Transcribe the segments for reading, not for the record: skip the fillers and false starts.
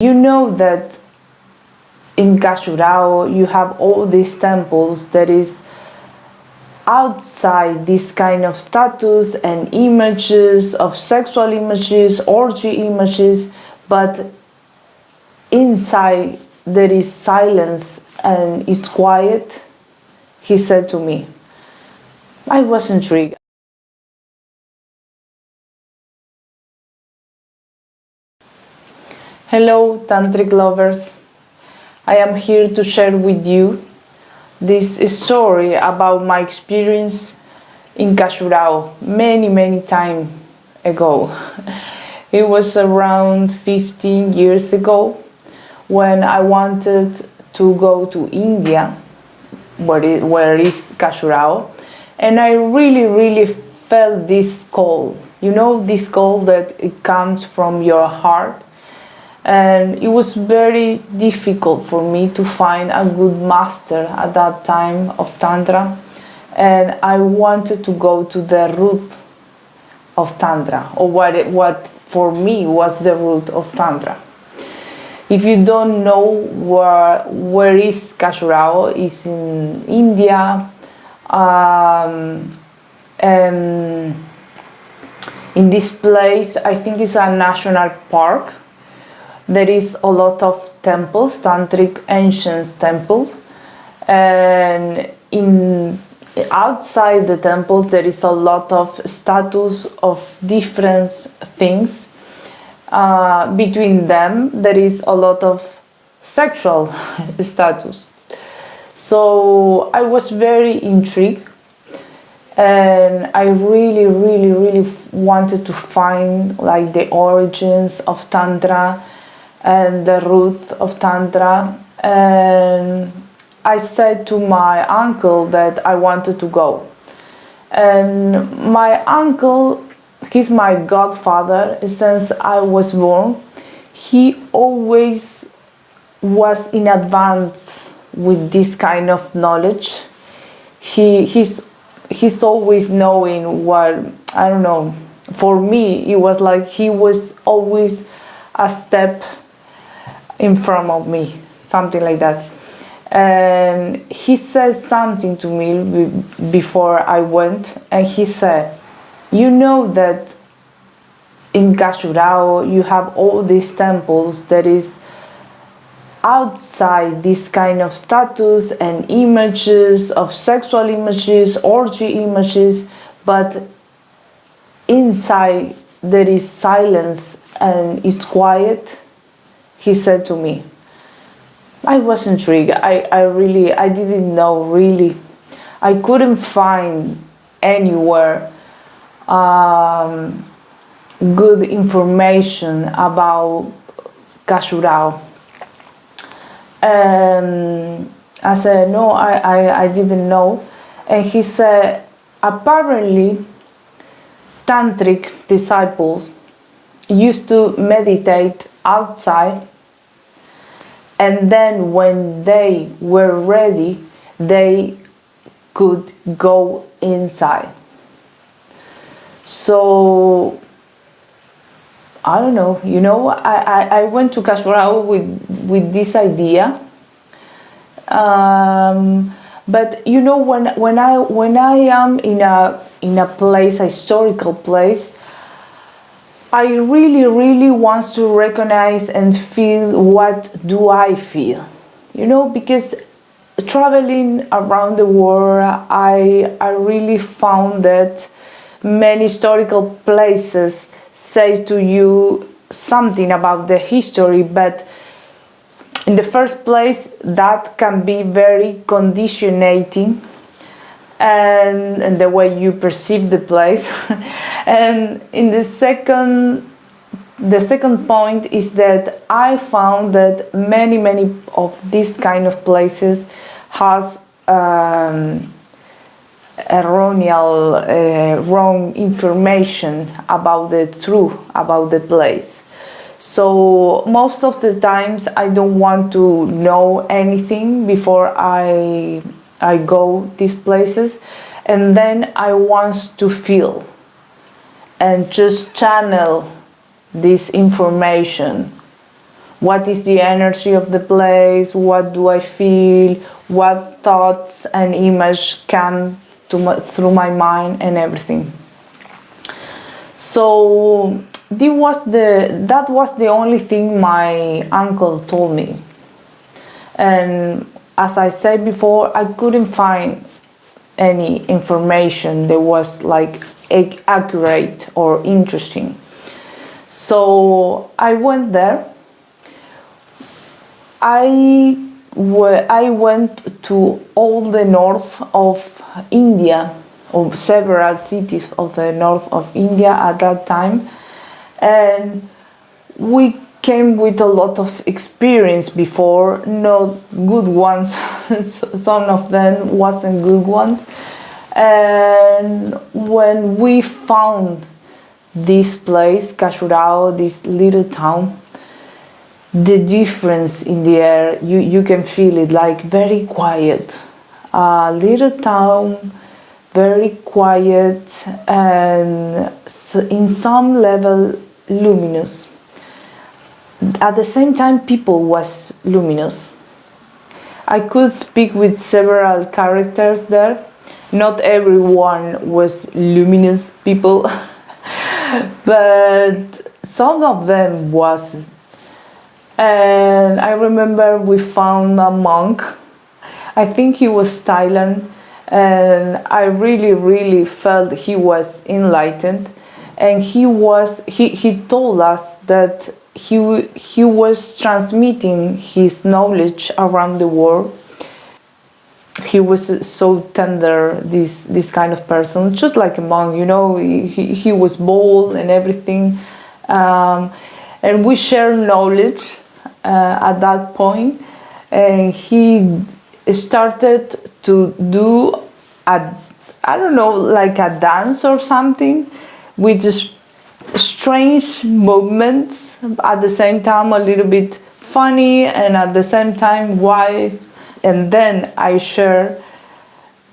You know that in Khajuraho you have all these temples that is outside this kind of status and images of sexual images, orgy images, but inside there is silence and it's quiet, he said to me. I was intrigued. Hello, tantric lovers. I am here to share with you this story about my experience in Khajuraho many time ago. It was around 15 years ago when I wanted to go to India, where is Khajuraho, and I really felt this call. You know, this call that it comes from your heart. And it was very difficult for me to find a good master at that time of Tantra, and I wanted to go to the root of Tantra, or what for me was the root of Tantra. If you don't know where is Khajuraho, it's in India, and in this place I think it's a national park. There is a lot of temples, tantric ancient temples, and outside the temples there is a lot of statues of different things. Between them there is a lot of sexual statues. So I was very intrigued, and I really wanted to find like the origins of Tantra and the root of Tantra, and I said to my uncle that I wanted to go. And my uncle, he's my godfather since I was born. He always was in advance with this kind of knowledge. He's always knowing what, I don't know, for me it was like he was always a step in front of me, something like that. And he said something to me before I went, and he said, you know that in Khajuraho you have all these temples that is outside this kind of status and images of sexual images, orgy images, but inside there is silence and it's quiet, he said to me. I was intrigued. I didn't know really. I couldn't find anywhere good information about Khajuraho. And I said, no, I didn't know. And he said, apparently tantric disciples used to meditate outside, and then when they were ready they could go inside. So I don't know, you know, I went to Khajuraho with this idea, but you know, when I am in a place, a historical place, I really want to recognize and feel what do I feel, you know, because traveling around the world I really found that many historical places say to you something about the history, but in the first place that can be very conditioning and the way you perceive the place. And in the second point is that I found that many of these kind of places has erroneous, wrong information about the truth about the place. So most of the times I don't want to know anything before I go these places, and then I want to feel and just channel this information what is the energy of the place, what do I feel, what thoughts and images come through my mind and everything. So that was the only thing my uncle told me. And as I said before, I couldn't find any information that was like accurate or interesting. So I went there. I went to all the north of India, or several cities of the north of India at that time, and we came with a lot of experience before, not good ones. Some of them wasn't good ones. And when we found this place, Khajuraho, this little town, the difference in the air, you can feel it, like very quiet. Little town, very quiet, and in some level luminous. At the same time, people was luminous. I could speak with several characters there. Not everyone was luminous people, but some of them was. And I remember we found a monk. I think he was Thailand, and I really felt he was enlightened. And he told us that he was transmitting his knowledge around the world. He was so tender, this kind of person, just like a monk, you know. He was bold and everything, and we share knowledge at that point. And he started to do I don't know, like a dance or something, with just strange movements, at the same time a little bit funny and at the same time wise. And then I share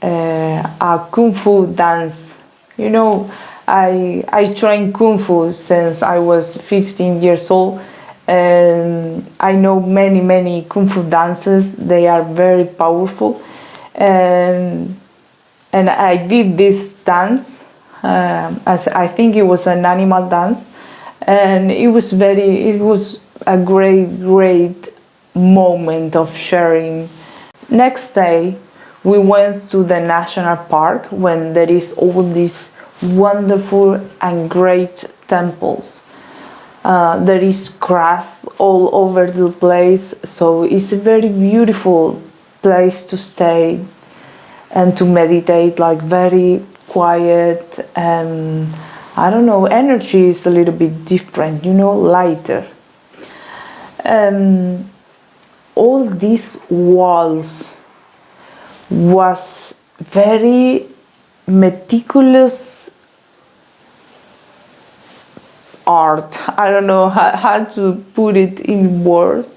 a kung fu dance. You know, I trained kung fu since I was 15 years old, and I know many kung fu dances. They are very powerful, and I did this dance. As I think it was an animal dance, and it was a great moment of sharing. Next day, we went to the national park, when there is all these wonderful and great temples. There is grass all over the place, so it's a very beautiful place to stay and to meditate, like very quiet, and I don't know, energy is a little bit different, you know, lighter. All these walls was very meticulous art. I don't know how to put it in words.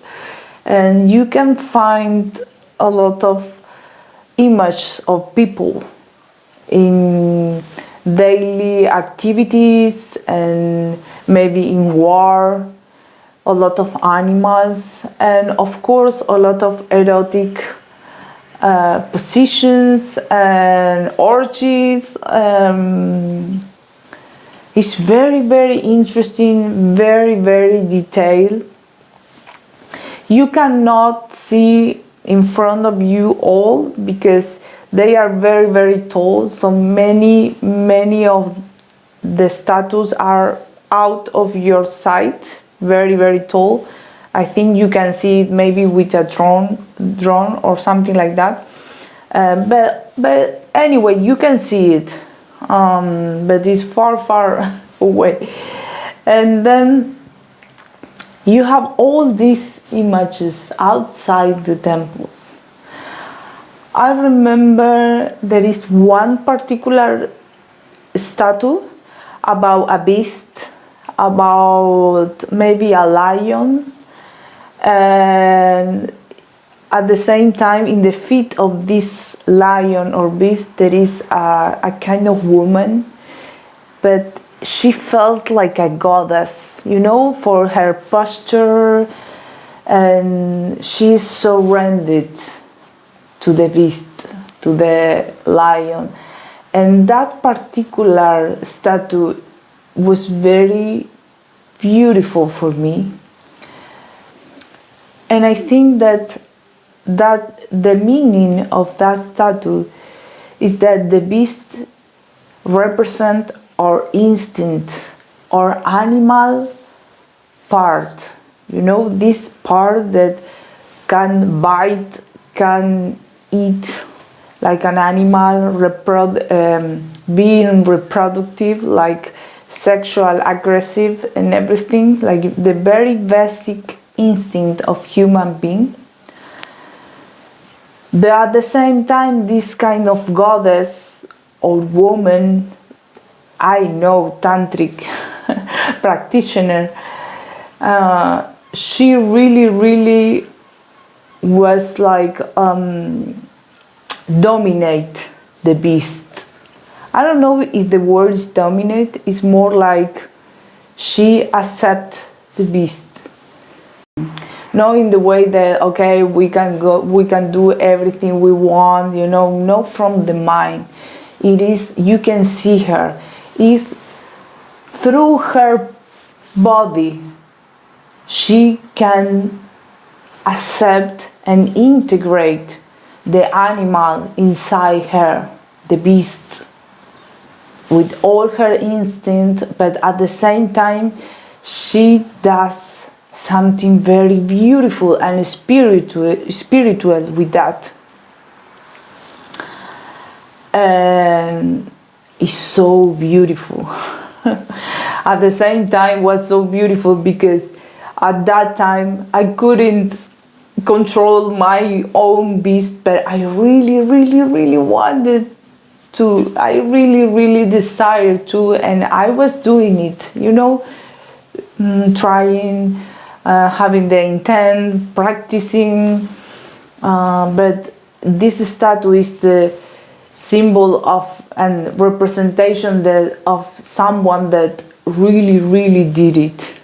And you can find a lot of images of people in daily activities, and maybe in war, a lot of animals, and of course a lot of erotic positions and orgies. It's very interesting, very detailed. You cannot see in front of you all, because they are very tall, so many of the statues are out of your sight, very tall. I think you can see it maybe with a drone or something like that, but anyway, you can see it, but it's far away. And then you have all these images outside the temples. I remember there is one particular statue about a beast, about maybe a lion, and at the same time in the feet of this lion or beast there is a kind of woman, but she felt like a goddess, you know, for her posture, and she's surrendered to the beast, to the lion. And that particular statue was very beautiful for me. And I think that the meaning of that statue is that the beast represent our instinct, our animal part. You know, this part that can bite, can eat like an animal, being reproductive, like sexual, aggressive and everything, like the very basic instinct of human being. But at the same time, this kind of goddess or woman, I know tantric practitioner, she really was like dominate the beast. I don't know if the word is dominate, it's more like she accept the beast. Not in the way that, okay, we can do everything we want, you know, not from the mind. It is, you can see her. It's through her body she can accept and integrate the animal inside her, the beast, with all her instinct, but at the same time she does something very beautiful and spiritual with that. And it's so beautiful. At the same time, was so beautiful because at that time I couldn't control my own beast, but I really wanted to. I really desired to, and I was doing it, you know, trying, having the intent, practicing, but this statue is the symbol of and representation of someone that really did it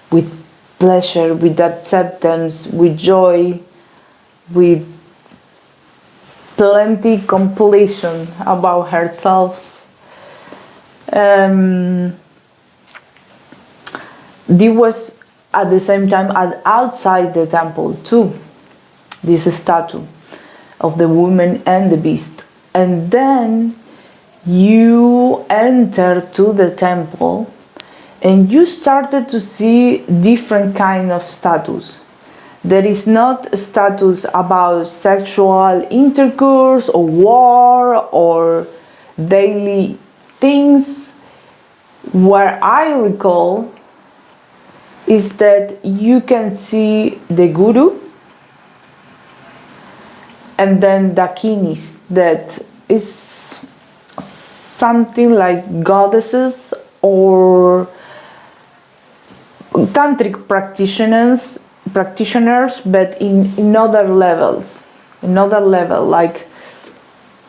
with pleasure, with acceptance, with joy, with plenty completion about herself. This was at the same time outside the temple too, this statue of the woman and the beast. And then you enter to the temple and you started to see different kind of statues. There is not statues about sexual intercourse or war or daily things. What I recall is that you can see the guru and then dakinis, that is something like goddesses or tantric practitioners, but in other levels, another level. Like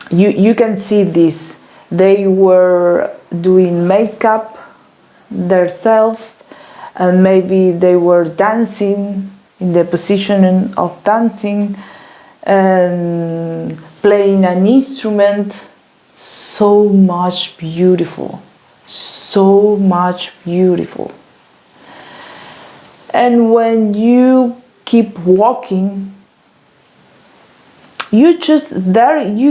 you can see this. They were doing makeup themselves, and maybe they were dancing in the position of dancing and playing an instrument. So much beautiful, so much beautiful. And when you keep walking, you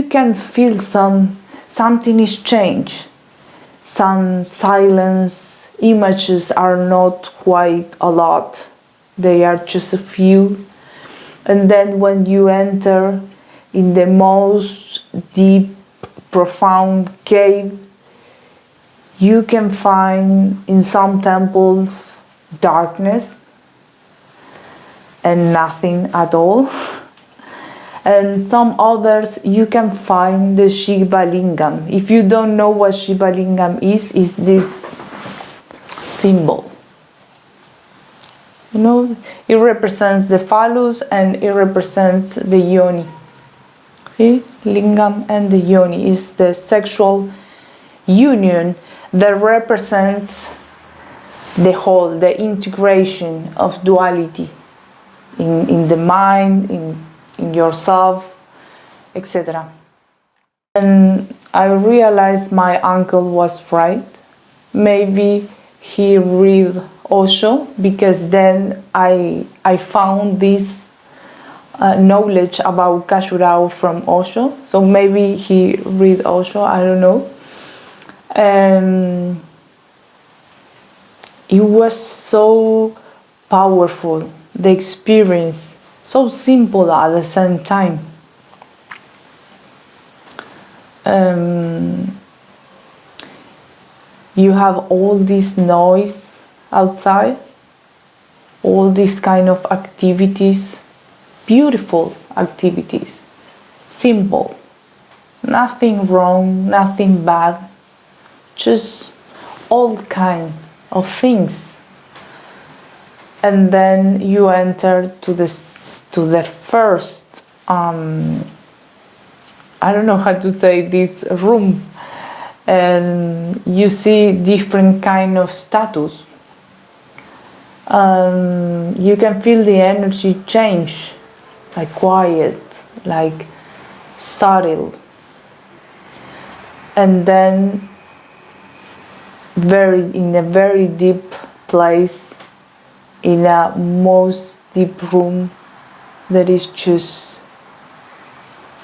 can feel something is changed. Some silence, images are not quite a lot, they are just a few. And then when you enter in the most deep, profound cave, you can find in some temples darkness and nothing at all. And some others you can find the Shiva Lingam. If you don't know what Shiva Lingam is this symbol. You know, it represents the phallus and it represents the yoni. See, lingam and the yoni is the sexual union that represents the whole, the integration of duality. in the mind, in yourself, etc. And I realized my uncle was right. Maybe he read Osho, because then I found this knowledge about Khajuraho from Osho. So maybe he read Osho, I don't know. And it was so powerful, the experience, so simple at the same time. You have all this noise outside, all these kind of activities, beautiful activities, simple, nothing wrong, nothing bad, just all kind of things. And then you enter to the first, I don't know how to say this, room, and you see different kind of status. You can feel the energy change, like quiet, like subtle, and then in a very deep place, in a most deep room, there is just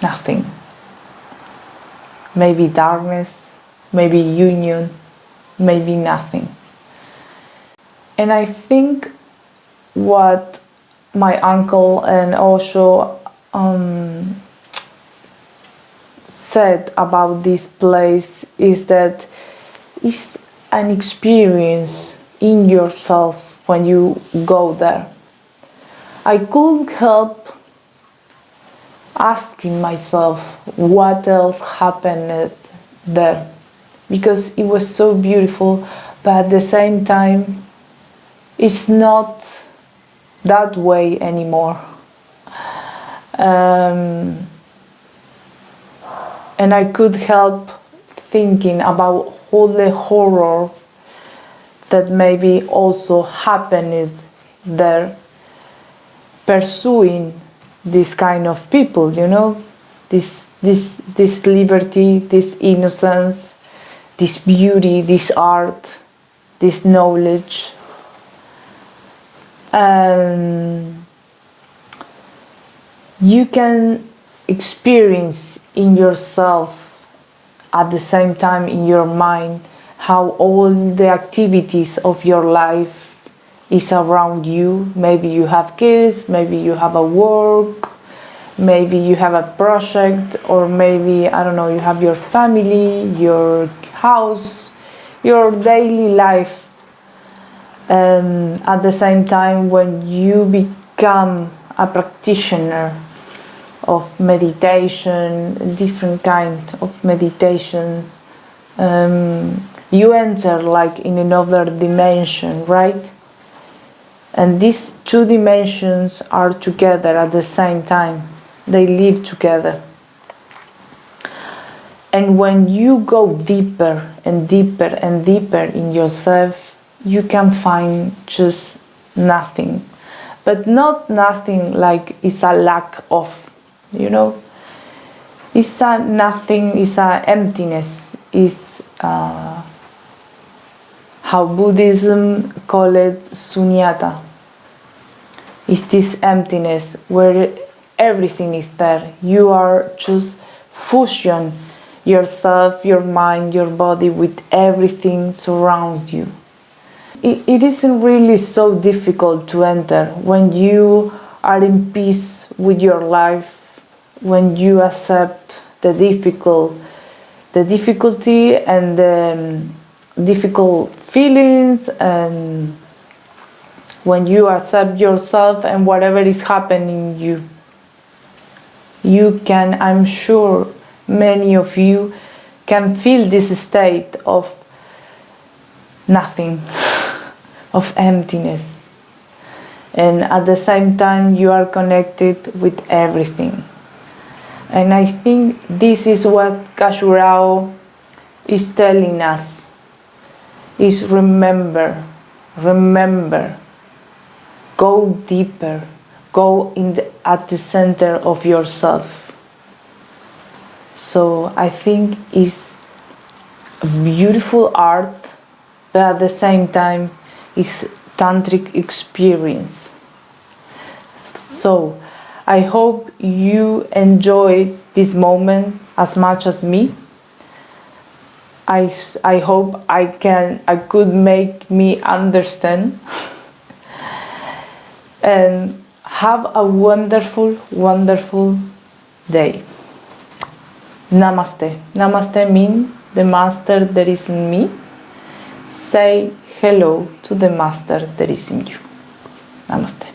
nothing. Maybe darkness, maybe union, maybe nothing. And I think what my uncle and Osho said about this place is that it's an experience in yourself when you go there. I couldn't help asking myself what else happened there, because it was so beautiful, but at the same time it's not that way anymore. And I could help thinking about all the horror that maybe also happened there, pursuing this kind of people, you know, this liberty, this innocence, this beauty, this art, this knowledge. And you can experience in yourself at the same time in your mind how all the activities of your life is around you. Maybe you have kids, maybe you have a work, maybe you have a project, or maybe, I don't know, you have your family, your house, your daily life. And at the same time, when you become a practitioner of meditation, different kind of meditations, you enter like in another dimension, right? And these two dimensions are together at the same time. They live together. And when you go deeper and deeper and deeper in yourself, you can find just nothing. But not nothing like it's a lack of, you know. It's a nothing, it's a emptiness. It's how Buddhism call it sunyata. It's this emptiness where everything is there. You are just fusion yourself, your mind, your body with everything surround you. It isn't really so difficult to enter when you are in peace with your life, when you accept the difficulty and the difficult feelings, and when you accept yourself and whatever is happening you can, I'm sure many of you can feel this state of nothing, of emptiness, and at the same time you are connected with everything. And I think this is what Khajuraho is telling us, is remember, go deeper, go at the center of yourself. So I think it's a beautiful art, but at the same time it's tantric experience. So I hope you enjoyed this moment as much as me. I hope I could make me understand. And have a wonderful, wonderful day. Namaste. Namaste means the master that is in me. Say hello to the master that is in you. Namaste.